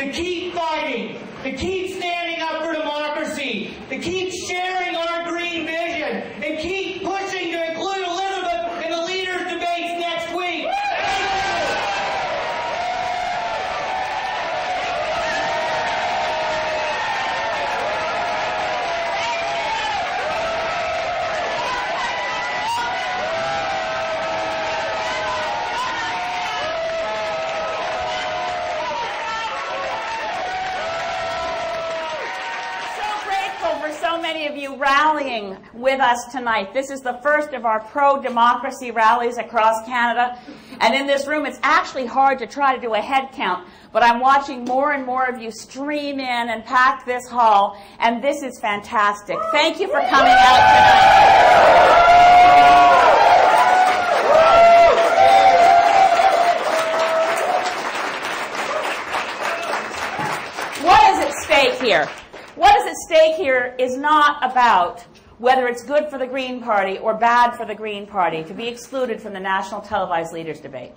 to keep fighting, to keep standing up for democracy, to keep sharing our green vision, and keep pushing to include Elizabeth in the leaders' debates next week. Many of you rallying with us tonight. This is the first of our pro-democracy rallies across Canada. And in this room, it's actually hard to try to do a head count, but I'm watching more and more of you stream in and pack this hall, and this is fantastic. Thank you for coming out tonight. What is at stake here? What is at stake here is not about whether it's good for the Green Party or bad for the Green Party to be excluded from the national televised leaders debate.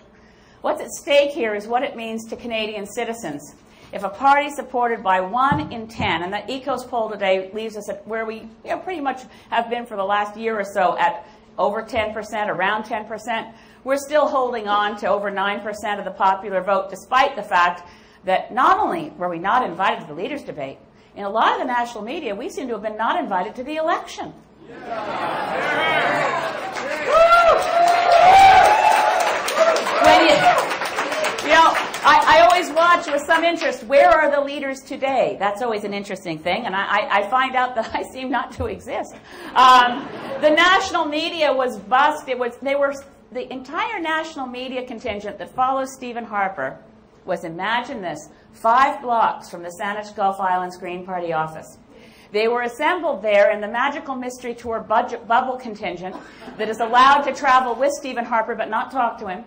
What's at stake here is what it means to Canadian citizens. If a party supported by 1 in 10, and the ECOS poll today leaves us at where we pretty much have been for the last year or so at over 10%, around 10%, we're still holding on to over 9% of the popular vote, despite the fact that not only were we not invited to the leaders debate, in a lot of the national media, we seem to have been not invited to the election. I always watch with some interest, where are the leaders today? That's always an interesting thing, and I find out that I seem not to exist. The national media was busked. The entire national media contingent that follows Stephen Harper was, imagine this, 5 blocks from the Saanich Gulf Islands Green Party office. They were assembled there in the Magical Mystery Tour budget bubble contingent that is allowed to travel with Stephen Harper but not talk to him.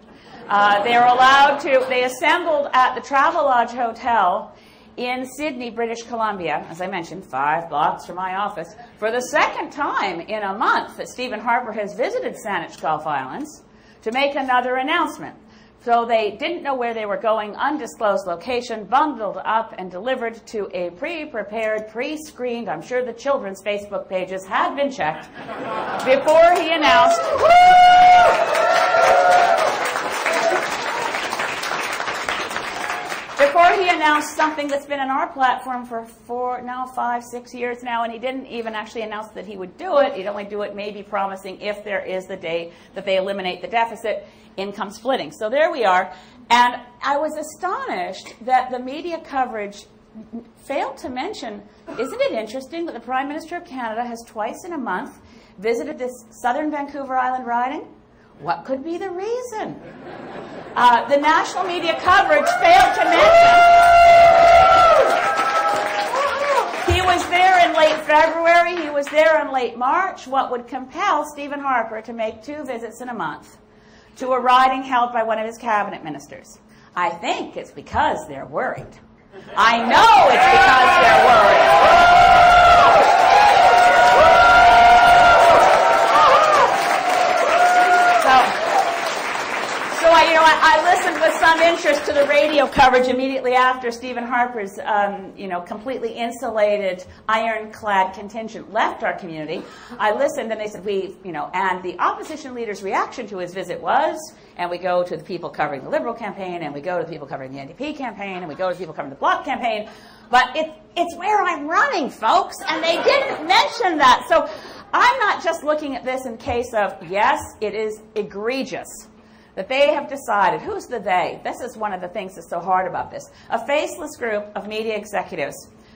They assembled at the Travelodge Hotel in Sydney, British Columbia, as I mentioned, 5 blocks from my office, for the second time in a month that Stephen Harper has visited Saanich Gulf Islands to make another announcement. So they didn't know where they were going, undisclosed location, bundled up and delivered to a pre-prepared, pre-screened, I'm sure the children's Facebook pages had been checked, before he announced, something that's been in our platform for 5, 6 years now, and he didn't even actually announce that he would do it. He'd only do it maybe promising if there is the day that they eliminate the deficit, income splitting. So there we are. And I was astonished that the media coverage failed to mention, isn't it interesting that the Prime Minister of Canada has twice in a month visited this southern Vancouver Island riding? What could be the reason? The national media coverage failed to mention. He was there in late February. He was there in late March. What would compel Stephen Harper to make 2 visits in a month to a riding held by one of his cabinet ministers? I think it's because they're worried. I know it's because they're worried. I listened with some interest to the radio coverage immediately after Stephen Harper's, completely insulated, ironclad contingent left our community. I listened, and they said, and the opposition leader's reaction to his visit was, and we go to the people covering the Liberal campaign, and we go to the people covering the NDP campaign, and we go to the people covering the Bloc campaign, but it's where I'm running, folks, and they didn't mention that. So I'm not just looking at this in case of, yes, it is egregious that they have decided, who's the they? This is one of the things that's so hard about this. A faceless group of media executives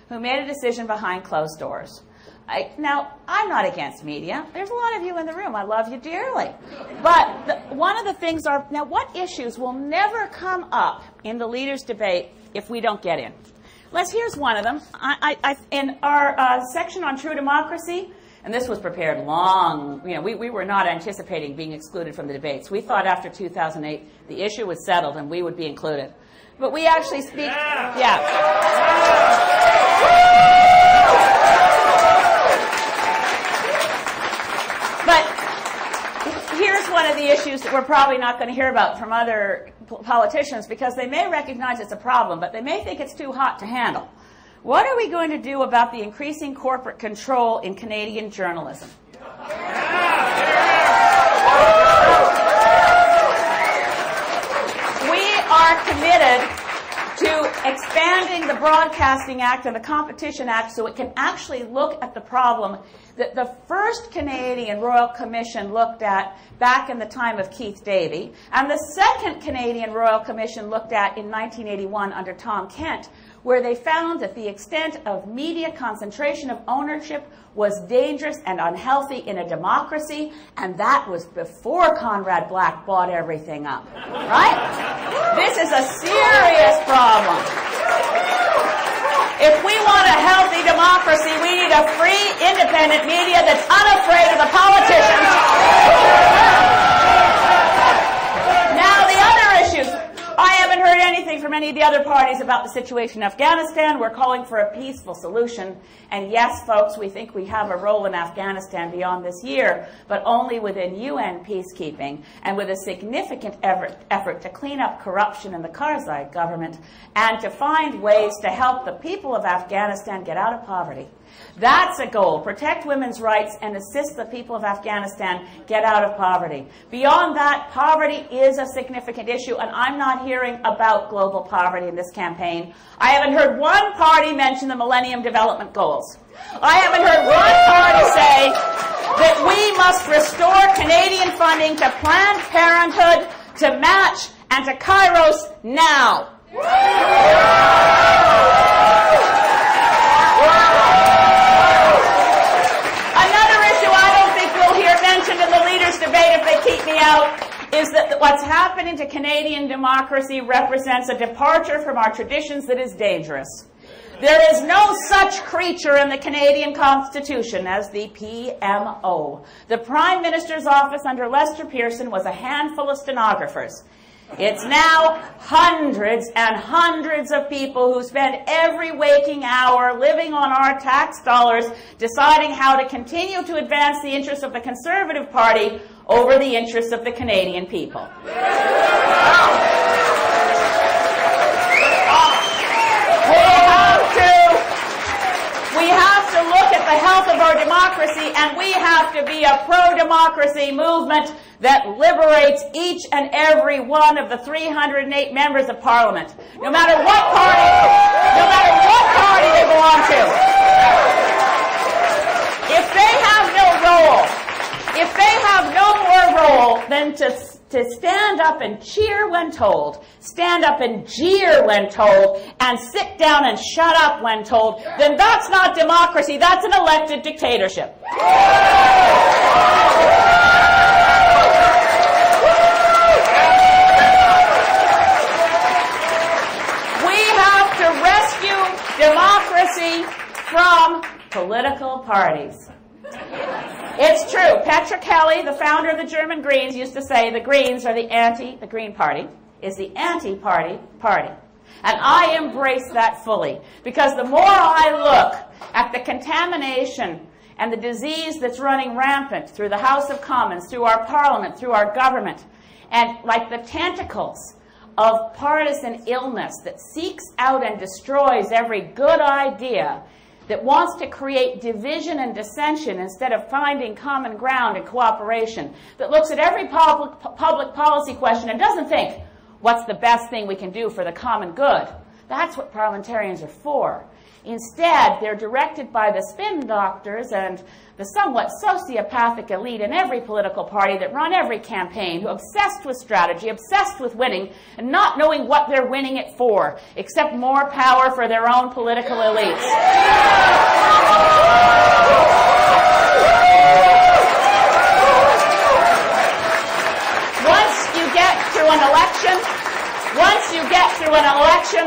who made a decision behind closed doors. Now, I'm not against media. There's a lot of you in the room. I love you dearly. But one of the things are, now what issues will never come up in the leaders' debate if we don't get in? Here's one of them. In our section on true democracy, and this was prepared long, we were not anticipating being excluded from the debates. We thought after 2008 the issue was settled and we would be included. But we actually speak, But here's one of the issues issues that we're probably not going to hear about from other politicians because they may recognize it's a problem, but they may think it's too hot to handle. What are we going to do about the increasing corporate control in Canadian journalism? We are committed to expanding the Broadcasting Act and the Competition Act so it can actually look at the problem that the first Canadian Royal Commission looked at back in the time of Keith Davey, and the second Canadian Royal Commission looked at in 1981 under Tom Kent, where they found that the extent of media concentration of ownership was dangerous and unhealthy in a democracy, and that was before Conrad Black bought everything up, right? This is a serious problem. If we want a healthy democracy, we need a free, independent media that's unafraid of the politicians. Now, the other issues. I haven't heard anything from any of the other parties about the situation in Afghanistan. We're calling for a peaceful solution. And yes, folks, we think we have a role in Afghanistan beyond this year, but only within UN peacekeeping and with a significant effort to clean up corruption in the Karzai government and to find ways to help the people of Afghanistan get out of poverty. That's a goal. Protect women's rights and assist the people of Afghanistan get out of poverty. Beyond that, poverty is a significant issue, and I'm not hearing about global poverty in this campaign. I haven't heard one party mention the Millennium Development Goals. I haven't heard one party say that we must restore Canadian funding to Planned Parenthood, to Match, and to Kairos now. In the leaders' debate, if they keep me out, is that what's happening to Canadian democracy represents a departure from our traditions that is dangerous. There is no such creature in the Canadian Constitution as the PMO. The Prime Minister's office under Lester Pearson was a handful of stenographers. It's now hundreds and hundreds of people who spend every waking hour living on our tax dollars deciding how to continue to advance the interests of the Conservative Party over the interests of the Canadian people. We have to look at the health of our democracy, and we have to be a pro-democracy movement that liberates each and every one of the 308 members of Parliament, no matter what party they belong to. If they have no more role than to stand up and cheer when told, stand up and jeer when told, and sit down and shut up when told, then that's not democracy, that's an elected dictatorship. We have to rescue democracy from political parties. It's true. Petra Kelly, the founder of the German Greens, used to say the Greens are the Green Party is the anti-party party. And I embrace that fully, because the more I look at the contamination and the disease that's running rampant through the House of Commons, through our Parliament, through our government, and like the tentacles of partisan illness that seeks out and destroys every good idea, that wants to create division and dissension instead of finding common ground and cooperation, that looks at every public policy question and doesn't think, what's the best thing we can do for the common good? That's what parliamentarians are for. Instead, they're directed by the spin doctors and the somewhat sociopathic elite in every political party that run every campaign, who are obsessed with strategy, obsessed with winning, and not knowing what they're winning it for, except more power for their own political elites. Once you get through an election,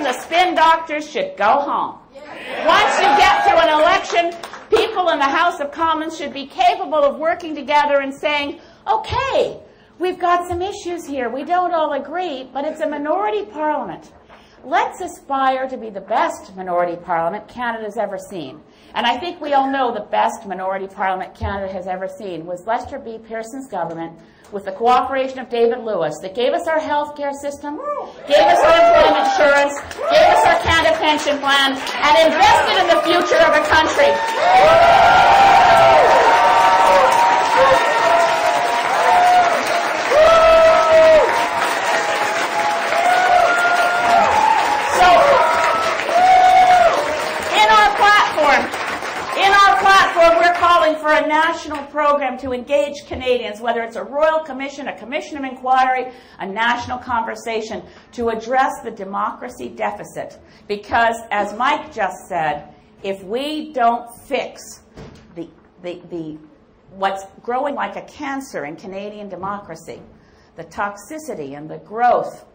the spin doctors should go home. Once you get through an election, people in the House of Commons should be capable of working together and saying, okay, we've got some issues here. We don't all agree, but it's a minority parliament. Let's aspire to be the best minority parliament Canada's ever seen. And I think we all know the best minority parliament Canada has ever seen was Lester B. Pearson's government, with the cooperation of David Lewis, that gave us our health care system, gave us our employment insurance, gave us our Canada pension plan, and invested in the future of a country. In our platform, we're calling for a national program to engage Canadians, whether it's a royal commission, a commission of inquiry, a national conversation, to address the democracy deficit. Because, as Mike just said, if we don't fix what's growing like a cancer in Canadian democracy, the toxicity and the growth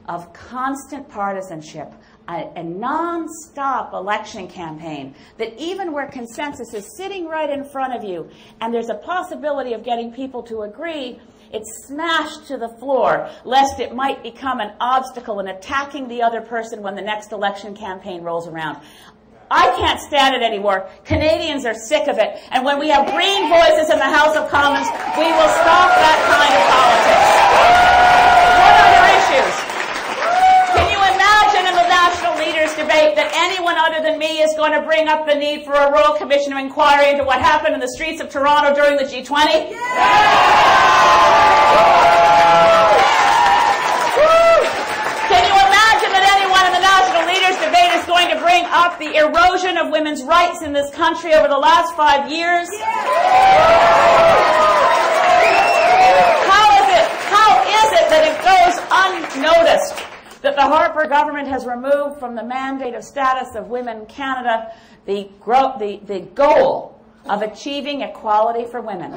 of constant partisanship, a non-stop election campaign, that even where consensus is sitting right in front of you and there's a possibility of getting people to agree, it's smashed to the floor, lest it might become an obstacle in attacking the other person when the next election campaign rolls around. I can't stand it anymore. Canadians are sick of it. And when we have green voices in the House of Commons, we will stop that kind of politics. What other issues? Can you imagine in the National Leaders Debate that anyone other than me is going to bring up the need for a Royal Commission of Inquiry into what happened in the streets of Toronto during the G20? Can you imagine that anyone in the National Leaders Debate is going to bring up the erosion of women's rights in this country over the last 5 years? How is it that it goes unnoticed that the Harper government has removed from the mandate of status of Women Canada the goal of achieving equality for women?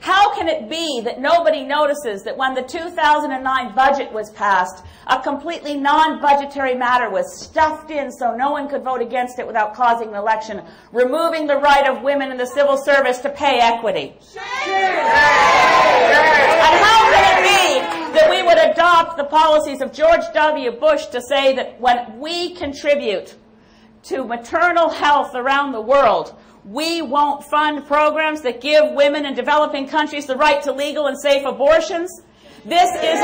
How can it be that nobody notices that when the 2009 budget was passed, a completely non-budgetary matter was stuffed in so no one could vote against it without causing an election, removing the right of women in the civil service to pay equity? And how can it be that we would adopt the policies of George W. Bush to say that when we contribute to maternal health around the world, we won't fund programs that give women in developing countries the right to legal and safe abortions? This is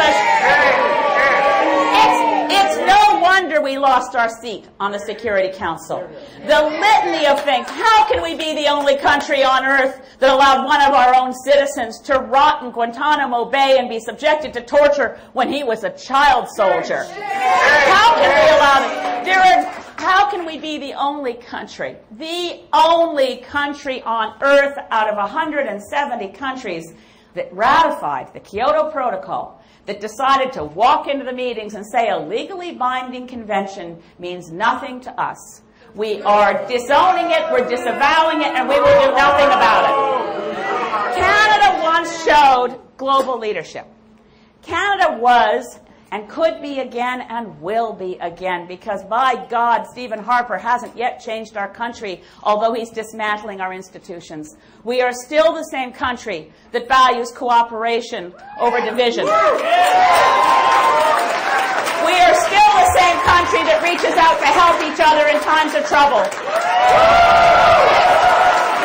it's no wonder we lost our seat on the Security Council. The litany of things. How can we be the only country on earth that allowed one of our own citizens to rot in Guantanamo Bay and be subjected to torture when he was a child soldier? How can we allow it? How can we be the only country on earth out of 170 countries that ratified the Kyoto Protocol, that decided to walk into the meetings and say a legally binding convention means nothing to us? We are disowning it, we're disavowing it, and we will do nothing about it. Canada once showed global leadership. Canada was and could be again and will be again, because by God, Stephen Harper hasn't yet changed our country, although he's dismantling our institutions. We are still the same country that values cooperation over division. We are still the same country that reaches out to help each other in times of trouble.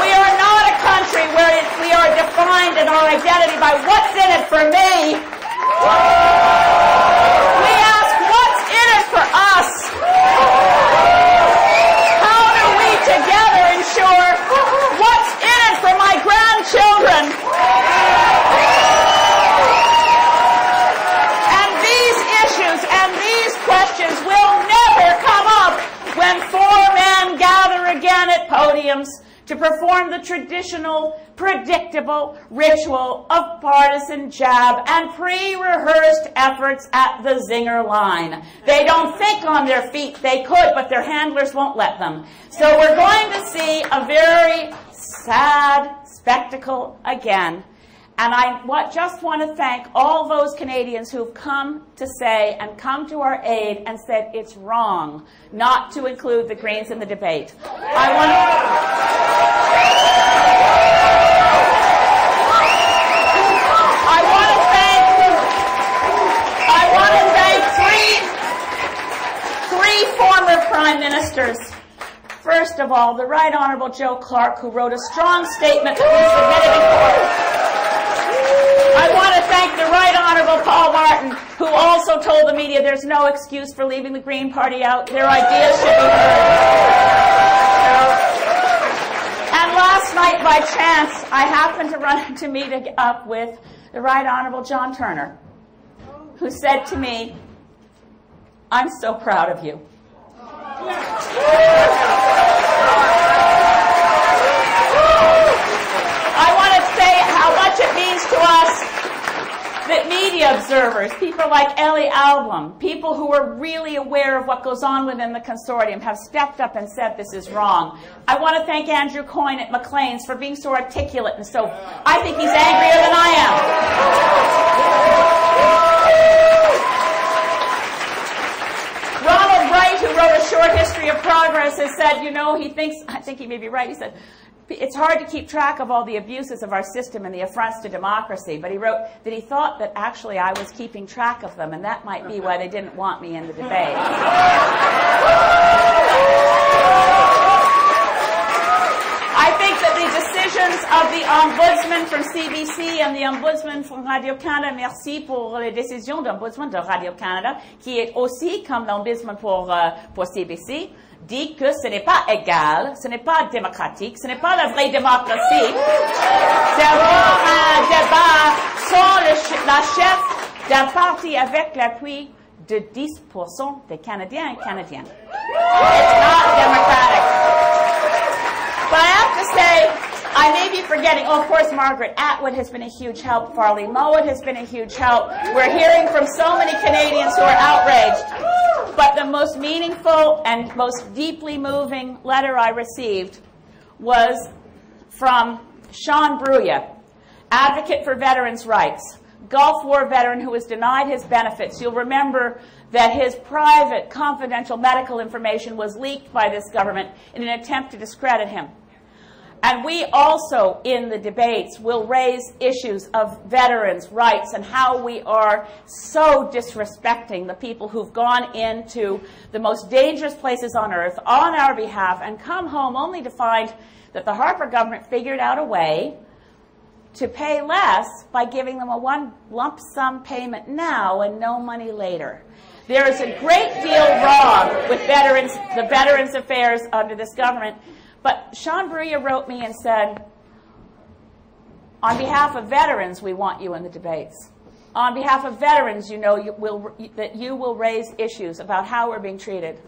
We are not a country where we are defined in our identity by what's in it for me. We ask, what's in it for us? How do we together ensure what's in it for my grandchildren? And these issues and these questions will never come up when four men gather again at podiums to perform the traditional, predictable ritual of partisan jab and pre-rehearsed efforts at the zinger line. They don't think on their feet. They could, but their handlers won't let them. So we're going to see a very sad spectacle again. And I just want to thank all those Canadians who've come to say and come to our aid and said it's wrong not to include the Greens in the debate. I want to thank three former Prime Ministers. First of all, the Right Honourable Joe Clark, who wrote a strong statement that we submitted in court. I want to thank the Right Honourable Paul Martin, who also told the media there's no excuse for leaving the Green Party out. Their ideas should be heard. And last night, by chance, I happened to meet up with the Right Honourable John Turner, who said to me, "I'm so proud of you." I want to say how much it means to us that media observers, people like Ellie Alblom, people who are really aware of what goes on within the consortium, have stepped up and said this is wrong. I want to thank Andrew Coyne at Maclean's for being so articulate, and so I think he's angrier than I am. Ronald Wright, who wrote A Short History of Progress, has said, you know, he thinks, I think he may be right, he said, it's hard to keep track of all the abuses of our system and the affronts to democracy, but he wrote that he thought that actually I was keeping track of them, and that might be why they didn't want me in the debate. I think that the decisions of the Ombudsman from CBC and the Ombudsman from Radio-Canada, merci pour les décisions d'Ombudsman de Radio-Canada, qui est aussi comme l'Ombudsman pour CBC, dit que ce n'est pas égal, ce n'est pas démocratique, ce n'est pas la vraie démocratie d'avoir un débat sans la chef d'un parti avec l'appui de 10% des Canadiens et Canadiennes. It's not democratic. But I have to say, I may be forgetting, oh, of course, Margaret Atwood has been a huge help. Farley Mowat has been a huge help. We're hearing from so many Canadians who are outraged. But the most meaningful and most deeply moving letter I received was from Sean Bruya, advocate for veterans' rights, Gulf War veteran who was denied his benefits. You'll remember that his private, confidential medical information was leaked by this government in an attempt to discredit him. And we also, in the debates, will raise issues of veterans' rights and how we are so disrespecting the people who've gone into the most dangerous places on earth on our behalf and come home only to find that the Harper government figured out a way to pay less by giving them a one lump sum payment now and no money later. There is a great deal wrong with veterans, the Veterans Affairs under this government. But Sean Bruya wrote me and said, on behalf of veterans, we want you in the debates. On behalf of veterans, you know that you will raise issues about how we're being treated.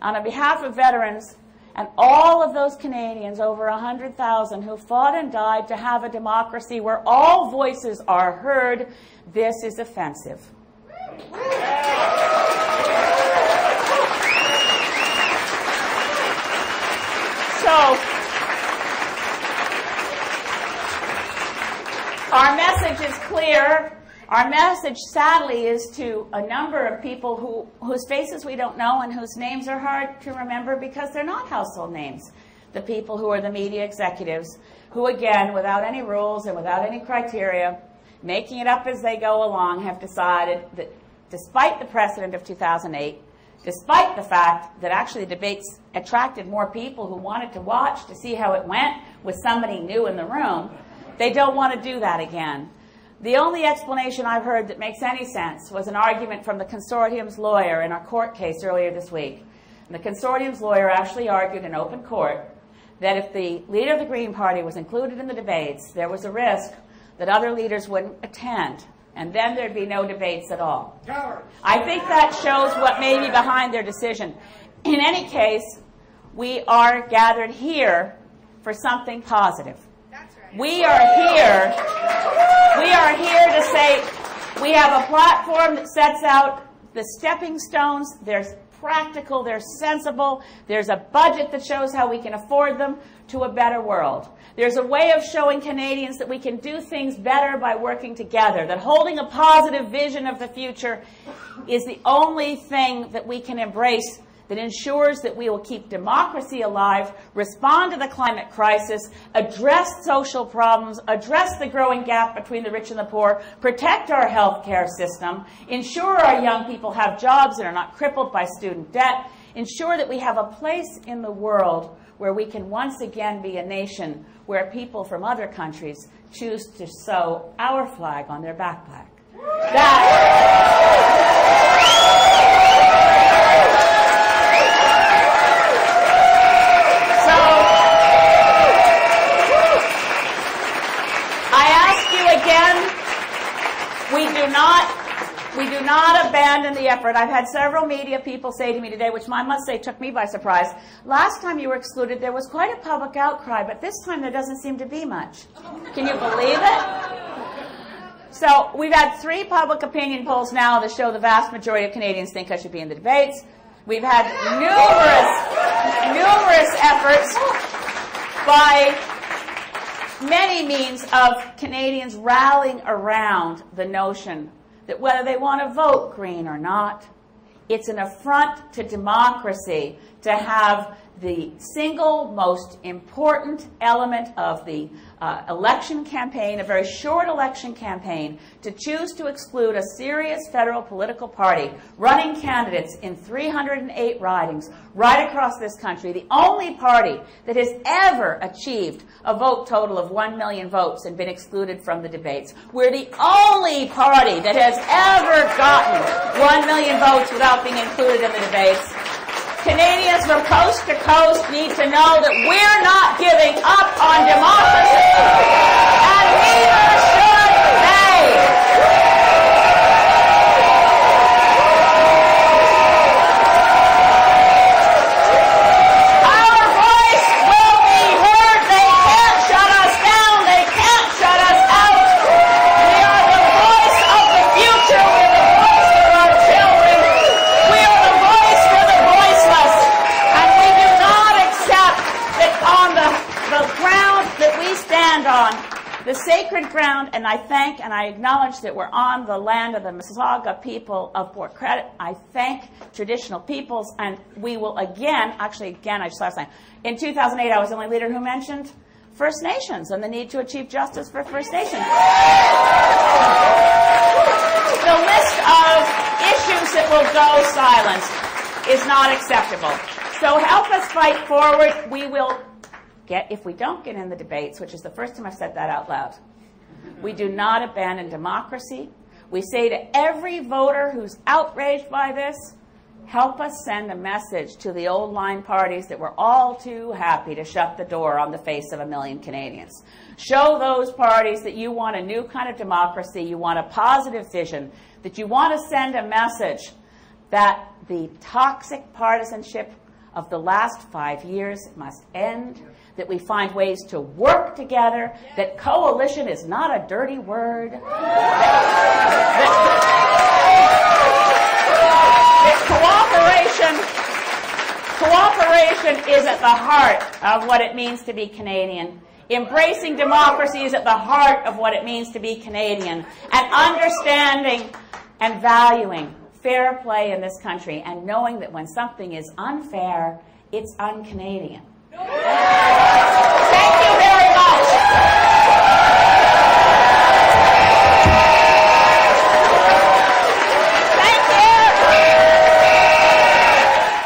And on behalf of veterans and all of those Canadians, over 100,000, who fought and died to have a democracy where all voices are heard, this is offensive. So, our message is clear. Our message, sadly, is to a number of people whose faces we don't know and whose names are hard to remember because they're not household names. The people who are the media executives who, again, without any rules and without any criteria, making it up as they go along, have decided that despite the precedent of 2008, despite the fact that actually the debates attracted more people who wanted to watch to see how it went with somebody new in the room, they don't want to do that again. The only explanation I've heard that makes any sense was an argument from the consortium's lawyer in our court case earlier this week. And the consortium's lawyer actually argued in open court that if the leader of the Green Party was included in the debates, there was a risk that other leaders wouldn't attend, and then there'd be no debates at all. I think that shows what may be behind their decision. In any case, we are gathered here for something positive. That's right. We are here to say we have a platform that sets out the stepping stones. There's practical, they're sensible. There's a budget that shows how we can afford them to a better world. There's a way of showing Canadians that we can do things better by working together, that holding a positive vision of the future is the only thing that we can embrace that ensures that we will keep democracy alive, respond to the climate crisis, address social problems, address the growing gap between the rich and the poor, protect our health care system, ensure our young people have jobs and are not crippled by student debt, ensure that we have a place in the world where where we can once again be a nation where people from other countries choose to sew our flag on their backpack. So, I ask you again, we do not abandon the effort. I've had several media people say to me today, which I must say took me by surprise, last time you were excluded there was quite a public outcry, but this time there doesn't seem to be much. Can you believe it? So we've had 3 public opinion polls now that show the vast majority of Canadians think I should be in the debates. We've had numerous efforts by many means of Canadians rallying around the notion that whether they want to vote Green or not, it's an affront to democracy to have the single most important element of the election campaign, a very short election campaign, to choose to exclude a serious federal political party running candidates in 308 ridings right across this country, the only party that has ever achieved a vote total of 1 million votes and been excluded from the debates. We're the only party that has ever gotten 1 million votes without being included in the debates. Canadians from coast to coast need to know that we're not giving up on democracy, and neither should they. Our voice will be heard. They can't shut us down. They can't shut us out. We are the voice of the future. We're the voice for our children. We are the voice for the voiceless. And we do not accept that on the ground that we stand on, the sacred ground, and I thank and I acknowledge that we're on the land of the Mississauga people of Port Credit. I thank traditional peoples, and we will again, I just last night, in 2008 I was the only leader who mentioned First Nations and the need to achieve justice for First Nations. The list of issues that will go silenced is not acceptable. So help us fight forward. We will get, if we don't get in the debates, which is the first time I've said that out loud, we do not abandon democracy. We say to every voter who's outraged by this, help us send a message to the old line parties that we're all too happy to shut the door on the face of 1 million Canadians. Show those parties that you want a new kind of democracy, you want a positive vision, that you want to send a message that the toxic partisanship of the last 5 years must end, that we find ways to work together, that coalition is not a dirty word, that cooperation is at the heart of what it means to be Canadian. Embracing democracy is at the heart of what it means to be Canadian. And understanding and valuing fair play in this country and knowing that when something is unfair, it's un-Canadian. Thank you very much.